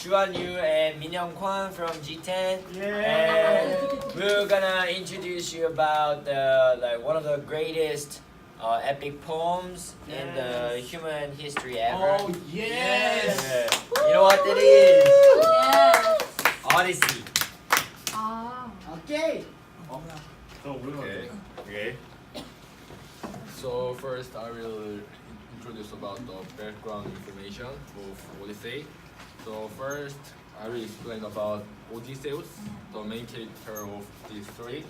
Jooan Yu and Minhyeong from G10. Yeah. And we're gonna introduce you about one of the greatest epic poems in the human history ever. Oh yes. Yeah. You know what it is? Yes. Odyssey. Okay. Okay. So first I will introduce about the background information of Odyssey. So first I will explain about Odysseus, the main character of this story.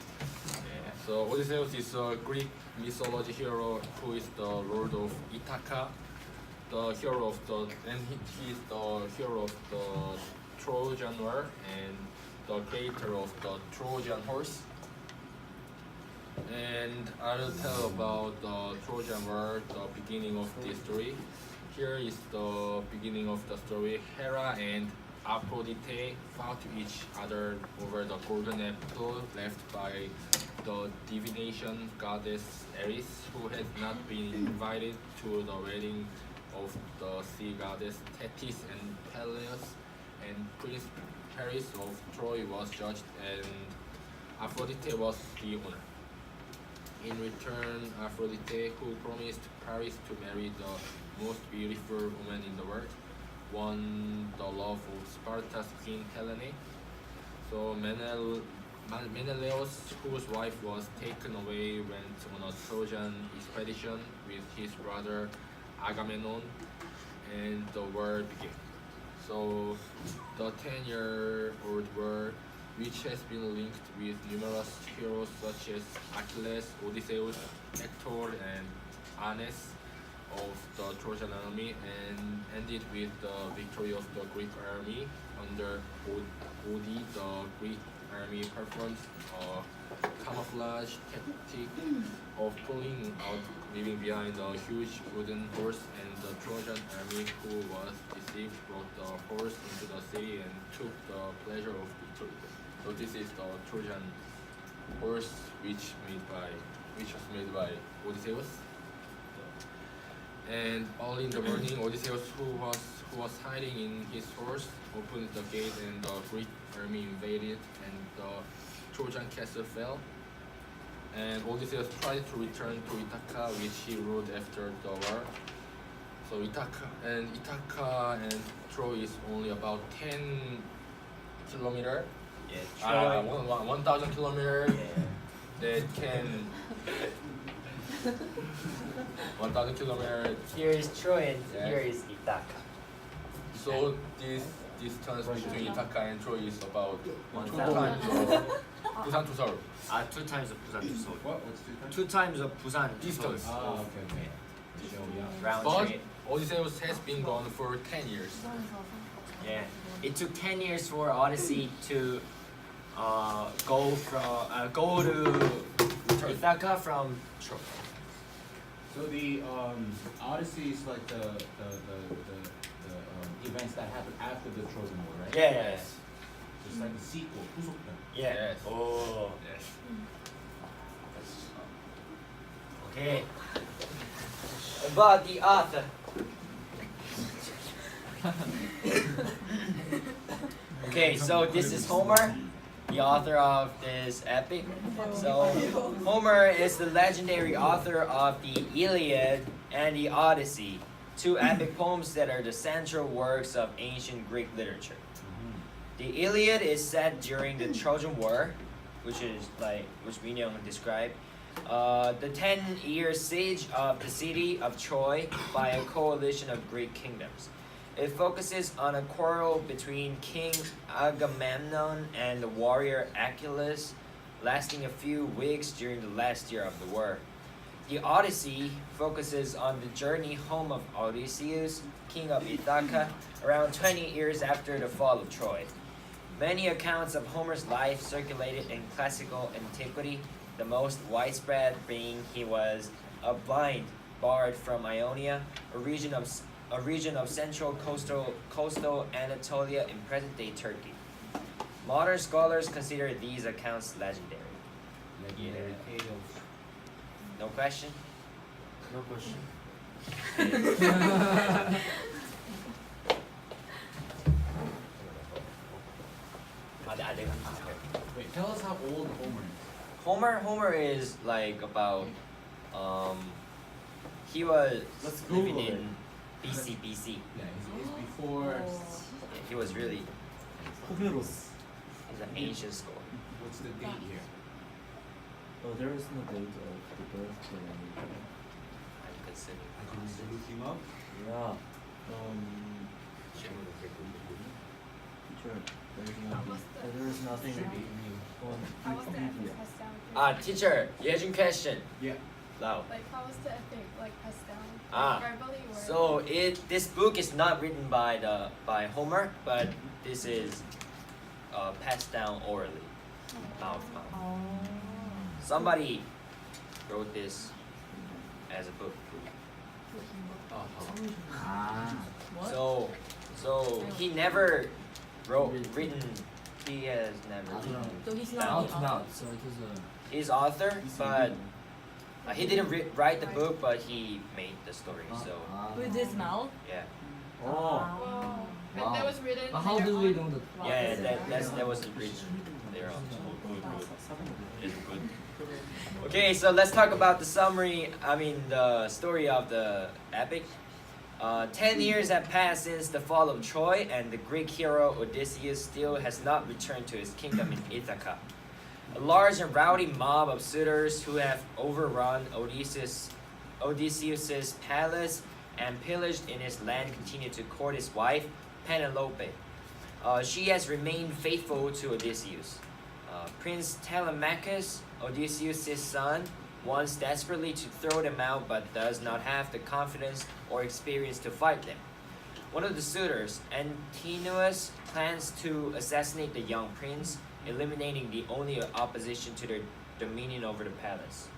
So Odysseus is a Greek mythology hero who is the lord of Ithaca, the hero of the he is the hero of the Trojan War and the creator of the Trojan Horse. And I will tell about the Trojan War, the beginning of this story. Here is the beginning of the story. Hera and Aphrodite fought each other over the golden apple left by the divination goddess Eris, who had not been invited to the wedding of the sea goddess Thetis and Peleus, and Prince Paris of Troy was judged, and Aphrodite was the owner. In return, Aphrodite, who promised Paris to marry the most beautiful woman in the world, won the love of Sparta's queen Helene. So Menelaus, whose wife was taken away, went on a Trojan expedition with his brother Agamemnon, and the war began. So the 10-year-old war, which has been linked with numerous heroes such as Achilles, Odysseus, Hector, and Aeneas of the Trojan army, and ended with the victory of the Greek army under Odi. The Greek army performed a camouflage tactic of pulling out, leaving behind a huge wooden horse, and the Trojan army, who was deceived, brought the horse into the city and took the pleasure of victory. So this is the Trojan horse, which was made by Odysseus. And early in the morning, Odysseus, who was hiding in his horse, opened the gate, and the Greek army invaded, and the Trojan castle fell. And Odysseus tried to return to Ithaca, which he ruled after the war. So Ithaca and Troy is only about 10 kilometers. Yeah, 1,000 kilometers. That can 1,000 kilometers. Here is Troy and Yes. here is Ithaca. So this distance between Ithaca and Troy is about 2 1,000. times of Busan to Seoul. 2 times of Busan to Seoul. What's the time? 2 times of Busan to Seoul. Distance. Okay. Round But trip. Odysseus has been gone for 10 years. Yeah. It took 10 years for Odyssey to go to Ithaca from Troy. So the Odyssey is like the events that happened after the Trojan War, right? Yes. So it's like a sequel, 후속편. Yeah. Yes. Oh. Yes. Okay. About the author. Okay, so this is Homer, the author of this epic. So Homer is the legendary author of the Iliad and the Odyssey, 2 epic poems that are the central works of ancient Greek literature. The Iliad is set during the Trojan War, which Minhyeong described. The 10-year siege of the city of Troy by a coalition of Greek kingdoms. It focuses on a quarrel between King Agamemnon and the warrior Achilles, lasting a few weeks during the last year of the war. The Odyssey focuses on the journey home of Odysseus, king of Ithaca, around 20 years after the fall of Troy. Many accounts of Homer's life circulated in classical antiquity, the most widespread being he was a blind bard from Ionia, a region of central coastal Anatolia in present-day Turkey. Modern scholars consider these accounts legendary. Legendary tales. No question? No question. Wait, tell us how old Homer is. Homer is like about he was Let's living Google in BC. Yeah, he's before. Yeah, he was really 호메로스. he's an ancient school. What's the date here? Oh, there is no date of the birthday. I'm considering. I can look him up. Yeah. Teacher, there is nothing on Wikipedia. Teacher, Yejun question. Yeah. Loud. Like how was the epic like passed down? Ah, Verbally or So this book is not written by Homer, but this is passed down orally, mouth. Somebody wrote this as a book. So he never written. He has never. So he's Out, not the author. Out, so it is a. He's author, but he didn't write the book, but he made the story. So With his mouth? yeah, Oh. Wow. Wow. And that was written. But how later do we on? know that? yeah, that was written there on. It's good. Okay, so let's talk about the summary. I mean, the story of the epic. 10 years have passed since the fall of Troy, and the Greek hero Odysseus still has not returned to his kingdom in Ithaca. A large and rowdy mob of suitors who have overrun Odysseus's palace and pillaged in his land continue to court his wife, Penelope. She has remained faithful to Odysseus. Prince Telemachus, Odysseus' son, wants desperately to throw them out but does not have the confidence or experience to fight them. One of the suitors, Antinous, plans to assassinate the young prince, eliminating the only opposition to their dominion over the palace.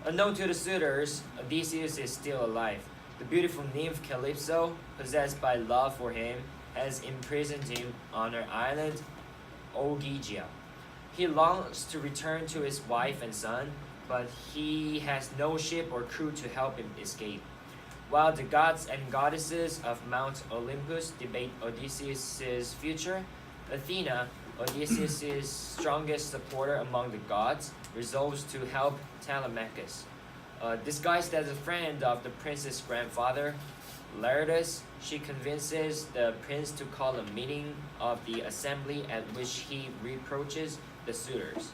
Unknown to the suitors, Odysseus is still alive. The beautiful nymph Calypso, possessed by love for him, has imprisoned him on her island, Ogygia. He longs to return to his wife and son, but he has no ship or crew to help him escape. While the gods and goddesses of Mount Olympus debate Odysseus' future, Athena, Odysseus' strongest supporter among the gods, resolves to help Telemachus. Disguised as a friend of the prince's grandfather, Laertes, she convinces the prince to call a meeting of the assembly at which he reproaches the suitors.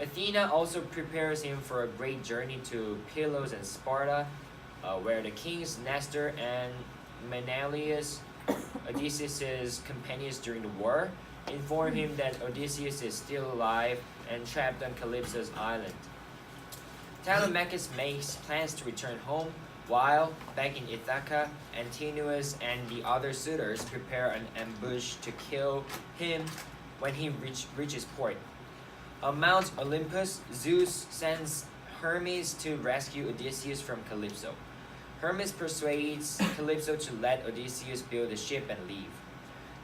Athena also prepares him for a great journey to Pylos and Sparta, where the kings Nestor and Menelaus, Odysseus' companions during the war, inform him that Odysseus is still alive and trapped on Calypso's island. Telemachus makes plans to return home, while back in Ithaca, Antinous and the other suitors prepare an ambush to kill him when he reaches port. On Mount Olympus, Zeus sends Hermes to rescue Odysseus from Calypso. Hermes persuades Calypso to let Odysseus build a ship and leave.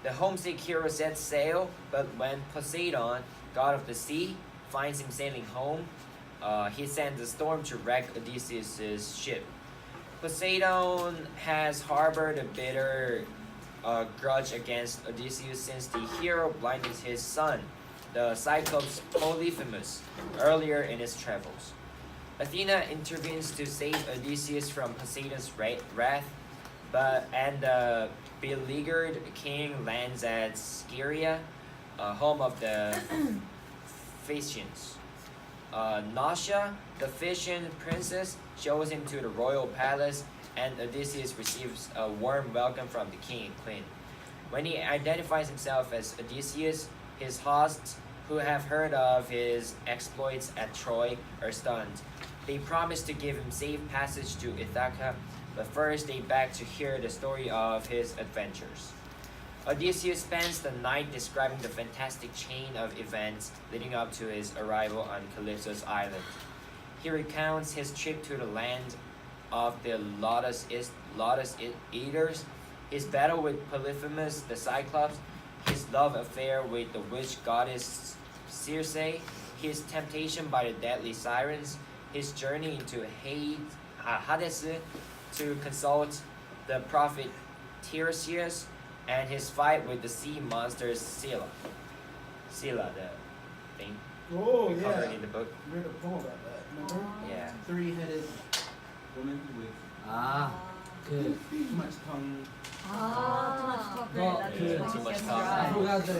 The homesick hero sets sail, but when Poseidon, god of the sea, finds him sailing home, he sends a storm to wreck Odysseus' ship. Poseidon has harbored a bitter grudge against Odysseus since the hero blinded his son, the Cyclops Polyphemus, earlier in his travels. Athena intervenes to save Odysseus from Poseidon's wrath, and the beleaguered king lands at Scheria, home of the Phaeacians. Nausea, the Phaeacian princess, shows him to the royal palace, and Odysseus receives a warm welcome from the king and queen. When he identifies himself as Odysseus, his hosts, who have heard of his exploits at Troy, are stunned. They promise to give him safe passage to Ithaca, but first they beg to hear the story of his adventures. Odysseus spends the night describing the fantastic chain of events leading up to his arrival on Calypso's island. He recounts his trip to the land of the Lotus Eaters, his battle with Polyphemus the Cyclops, his love affair with the witch goddess Circe, his temptation by the deadly sirens, his journey into Hades to consult the prophet Tiresias, and his fight with the sea monster Scylla. Scylla, the thing Oh we covered yeah. in the book. We read a poem about that. Remember? Yeah. Three-headed woman with 아, 그, too much tongue. 아, 너, that's 그, what too he much says, talk. I right? forgot the,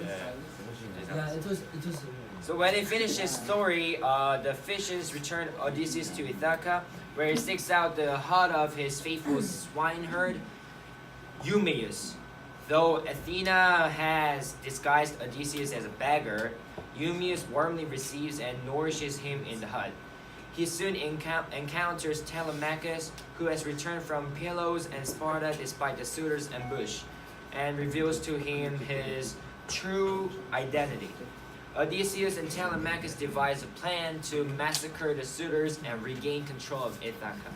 Yeah. yeah, it was, So when he finished his story, the Phaeacians returned Odysseus to Ithaca, where he sticks out the hut of his faithful swineherd, Eumaeus. Though Athena has disguised Odysseus as a beggar, Eumaeus warmly receives and nourishes him in the hut. He soon encounters Telemachus, who has returned from Pylos and Sparta despite the suitors' ambush, and reveals to him his true identity. Odysseus and Telemachus devise a plan to massacre the suitors and regain control of Ithaca.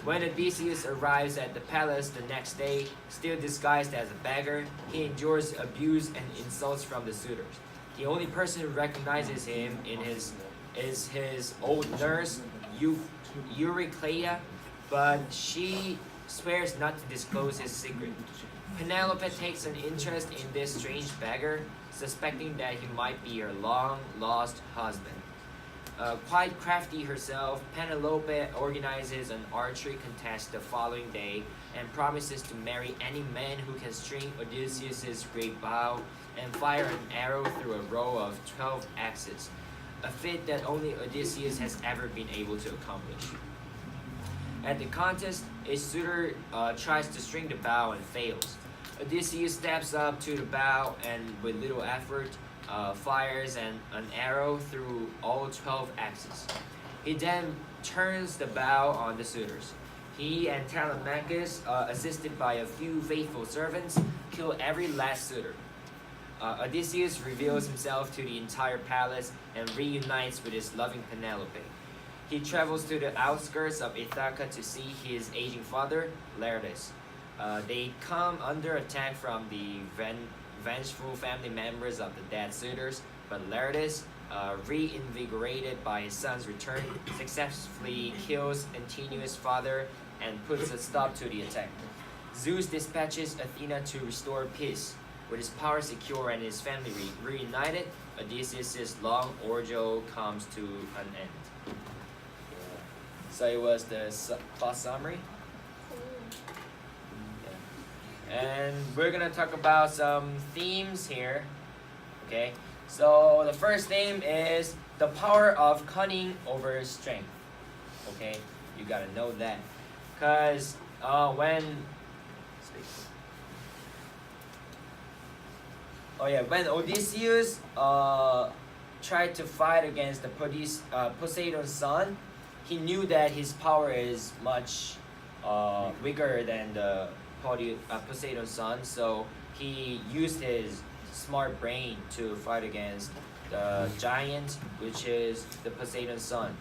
When Odysseus arrives at the palace the next day, still disguised as a beggar, he endures abuse and insults from the suitors. The only person who recognizes him is his old nurse, Eurycleia, but she swears not to disclose his secret. Penelope takes an interest in this strange beggar, suspecting that he might be her long-lost husband. Quite crafty herself, Penelope organizes an archery contest the following day and promises to marry any man who can string Odysseus' great bow and fire an arrow through a row of 12 axes, a feat that only Odysseus has ever been able to accomplish. At the contest, a suitor tries to string the bow and fails. Odysseus steps up to the bow and, with little effort, fires an arrow through all 12 axes. He then turns the bow on the suitors. He and Telemachus, assisted by a few faithful servants, kill every last suitor. Odysseus reveals himself to the entire palace and reunites with his loving Penelope. He travels to the outskirts of Ithaca to see his aging father, Laertes. They come under attack from the vengeful family members of the dead suitors, but Laertes, reinvigorated by his son's return, successfully kills Antinous' father and puts a stop to the attack. Zeus dispatches Athena to restore peace. With his power secure and his family reunited, Odysseus' long ordeal comes to an end. So it was the plot summary. And we're gonna talk about some themes here. Okay, so the first theme is the power of cunning over strength. Okay, you gotta know that, cause when Odysseus tried to fight against the Poseidon's son, he knew that his power is much weaker than the Poseidon's son, so he used his smart brain to fight against the giant, which is the Poseidon's son.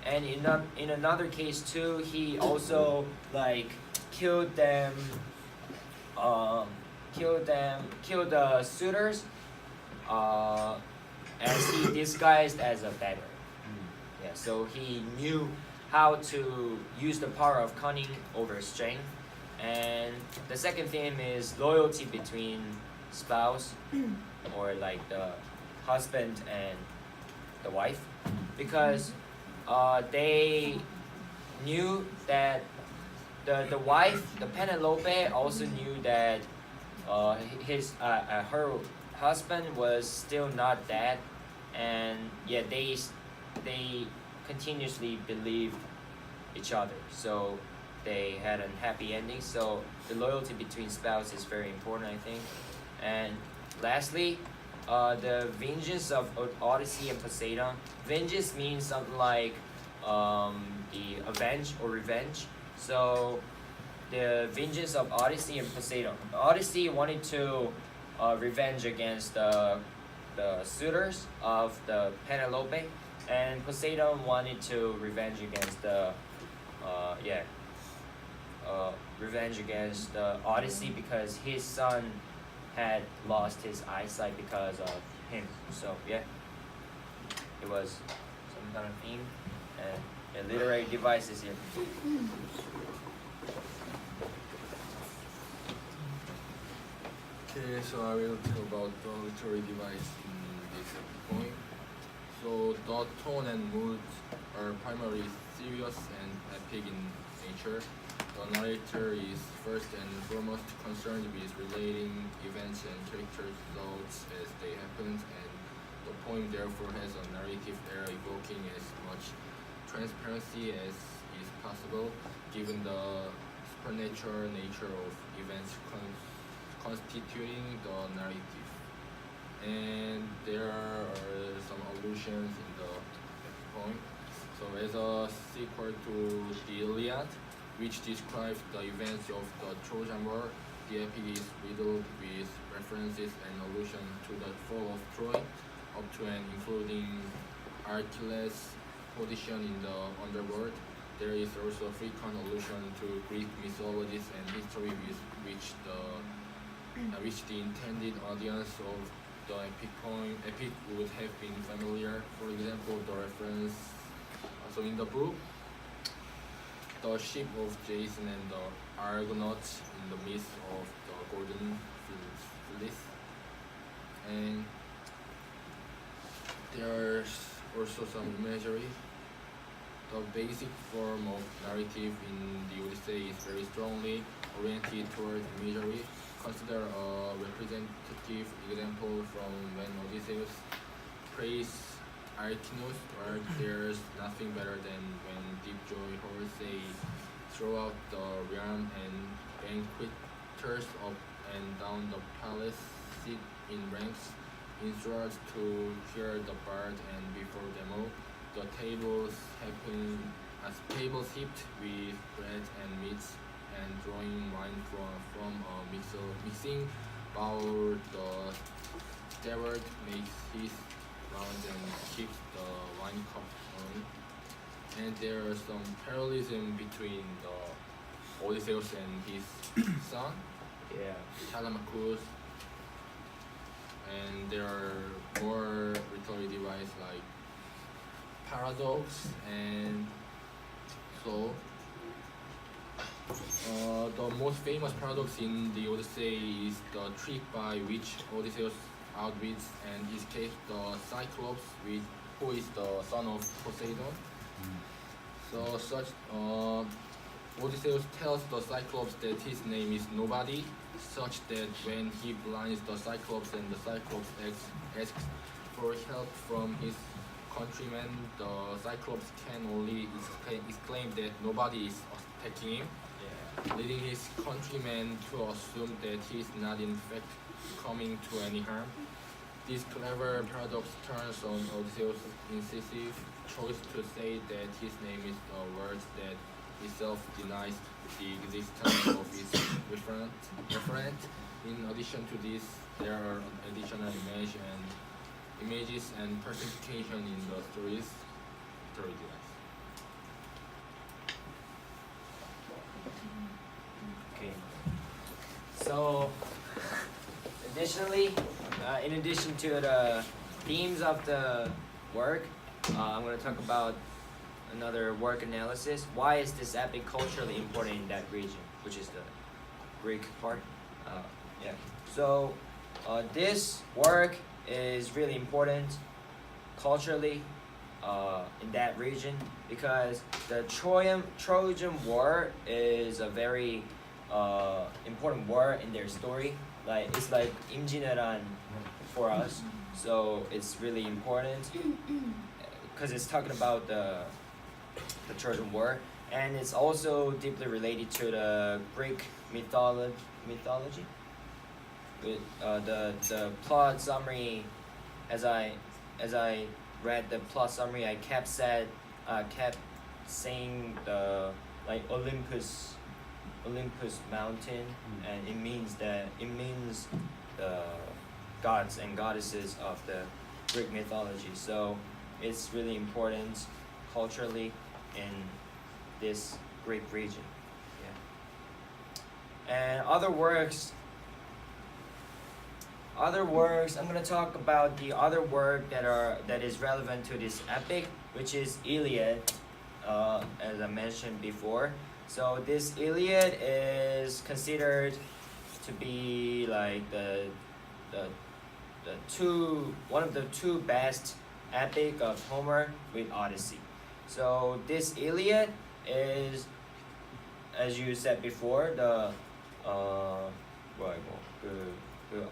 And in another case too, he also killed the suitors as he disguised as a beggar. Yeah, so he knew how to use the power of cunning over strength. And the second theme is loyalty between spouse or the husband and the wife, because they knew that the wife, the Penelope, also knew that her husband was still not dead, and yet they continuously believed each other, so they had a happy ending. So the loyalty between spouses is very important, I think. And lastly, the vengeance of Odyssey and Poseidon. Vengeance means something like the avenge or revenge. So the vengeance of Odyssey and Poseidon. Odyssey wanted to revenge against the suitors of the Penelope, and Poseidon wanted to revenge against Odyssey, because his son had lost his eyesight because of him. So yeah, it was some kind of theme and literary devices here. Okay, so I will tell about the literary device in this point. So the tone and mood are primarily serious and epic in nature. The narrator is first and foremost concerned with relating events and characters' thoughts as they happened, and the poem therefore has a narrative air evoking as much transparency as is possible, given the supernatural nature of events constituting the narrative. And there are some allusions in the poem. So as a sequel to the Iliad, which describes the events of the Trojan War, the epic is riddled with references and allusions to the fall of Troy, up to and including Achilles' position in the underworld. There is also a frequent allusion to Greek mythologies and history with which the intended audience of the epic would have been familiar. For example, the reference so in the book, the ship of Jason and the Argonauts in the midst of the golden fleece, and there's also some imagery. The basic form of narrative in the Odyssey is very strongly oriented toward imagery. Consider a representative example from when Odysseus prays Archinus, where there's nothing better than when deep joy Horse throughout the realm and banqueters up and down the palace sit in ranks, instructed to hear the bard, and before them all, the tables heaped with bread and meats, and drawing wine from a mixing bowl. The steward makes his rounds and keeps the wine cup on. And there are some parallelism between the Odysseus and his son, Yeah. Telemachus, and there are more rhetoric devices like paradox, and so the most famous paradox in the Odyssey is the trick by which Odysseus outwits and escapes the Cyclops, who is the son of Poseidon. So such Odysseus tells the Cyclops that his name is nobody, such that when he blinds the Cyclops and the Cyclops asks for help from his countrymen, the Cyclops can only exclaim that nobody is attacking him, leading his countrymen to assume that he is not in fact coming to any harm. This clever paradox turns on Odysseus' incisive choice to say that his name is the word that itself denies the existence of its referent. In addition to this, there are additional images and personification in the story device. Okay. So, additionally, in addition to the themes of the work, I'm going to talk about another work analysis. Why is this epic culturally important in that region, which is the Greek part? Yeah. So, this work is really important culturally in that region because the Trojan War is a very important war in their story. Like it's like 임진왜란 for us, so it's really important because it's talking about the Trojan War, and it's also deeply related to the Greek mythology. With the plot summary, as I read the plot summary, I kept saying the like Olympus mountain, and it means the gods and goddesses of the Greek mythology. So it's really important culturally in this Greek region. Yeah. And other works, I'm gonna talk about the other work that is relevant to this epic, which is Iliad, as I mentioned before. So this Iliad is considered to be like the one of the two best epic of Homer with Odyssey. So this Iliad is, as you said before, the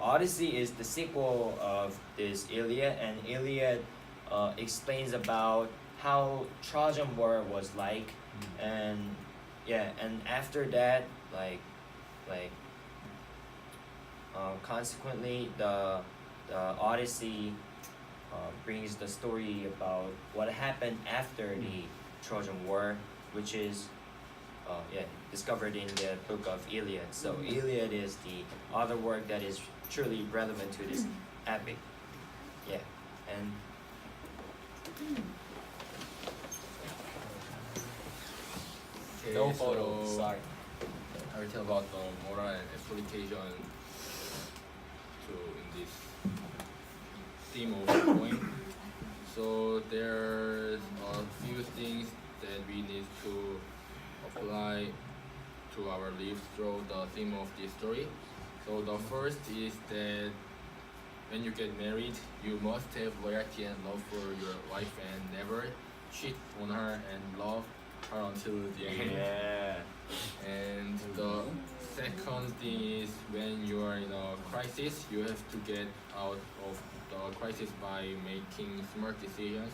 Odyssey is the sequel of this Iliad, and Iliad explains about how Trojan War was like, and and after that, consequently, the Odyssey brings the story about what happened after the Trojan War, which is discovered in the book of Iliad. So Iliad is the other work that is truly relevant to this epic. Yeah, and Okay, no photos. so Sorry. I will tell about the moral and exploitation in this theme of the poem. So there's a few things that we need to apply to our lives through the theme of this story. So the first is that when you get married, you must have loyalty and love for your wife and never cheat on her and love her until the end. Yeah. And the second thing is when you are in a crisis, you have to get out of the crisis by making smart decisions.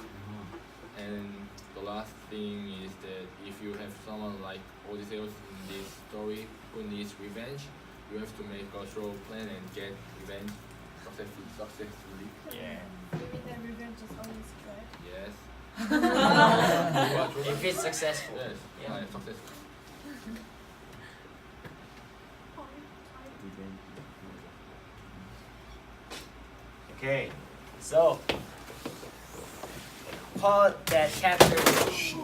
And the last thing is that if you have someone like Odysseus in this story who needs revenge, you have to make a thorough plan and get revenge successfully. Yeah. You mean that revenge is always good? Yes. If it's successful. Yes. Yeah. Successful. Okay. So part that captures.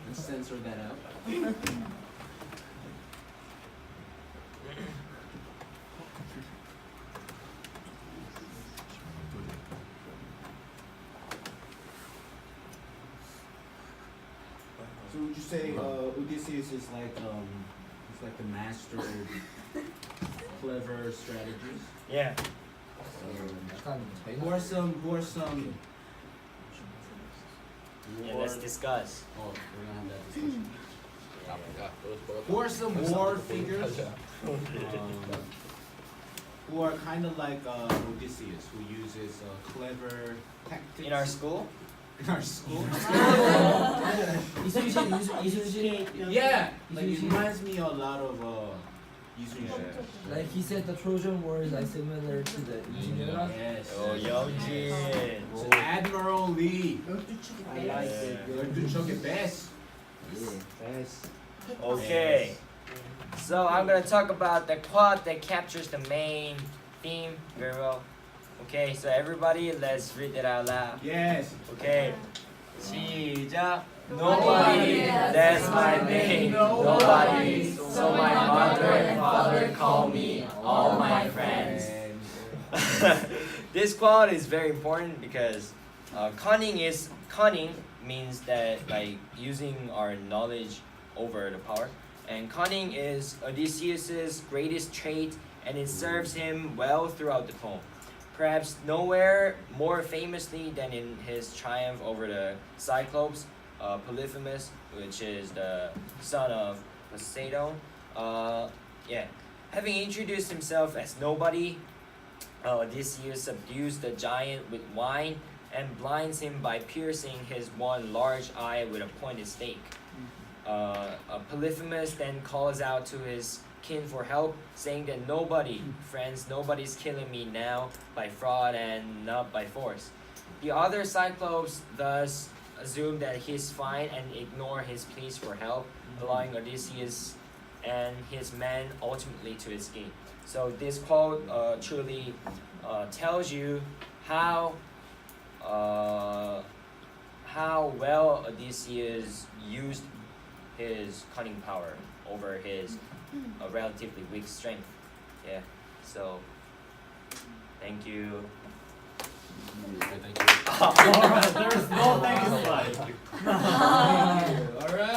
Let's censor that out. So would you say Odysseus is like he's like the master of clever strategies? Yeah. Who are some Yeah. Let's discuss. Oh, we're gonna have that discussion. Who Who are some war figures who are kind of like Odysseus, who uses clever tactics In our school. in our school? 이순신 Yeah, like it reminds me a lot of Isun신. like he said the Trojan War is like similar to the Minhyeong. Yes. Oh, Yeonjin. So Admiral Lee. I like it. 열두척의 best. Best. Okay. So I'm gonna talk about the quote that captures the main theme very well. Okay, so everybody, let's read it out loud. Yes. Okay. 시작. Nobody, that's my name. Nobody, so my mother and father call me all my friends. This quote is very important because cunning means that like using our knowledge over the power, and cunning is Odysseus's greatest trait, and it serves him well throughout the poem. Perhaps nowhere more famously than in his triumph over the Cyclops, Polyphemus, which is the son of Poseidon. Having introduced himself as nobody, Odysseus subdues the giant with wine and blinds him by piercing his one large eye with a pointed stake. Polyphemus then calls out to his kin for help, saying that nobody's killing me now by fraud and not by force. The other Cyclops thus assume that he's fine and ignore his pleas for help, allowing Odysseus and his men ultimately to escape. So this quote truly tells you how well Odysseus used his cunning power over his relatively weak strength. Yeah. So thank you. Okay, thank you. Alright, there's no thank you slide. Alright.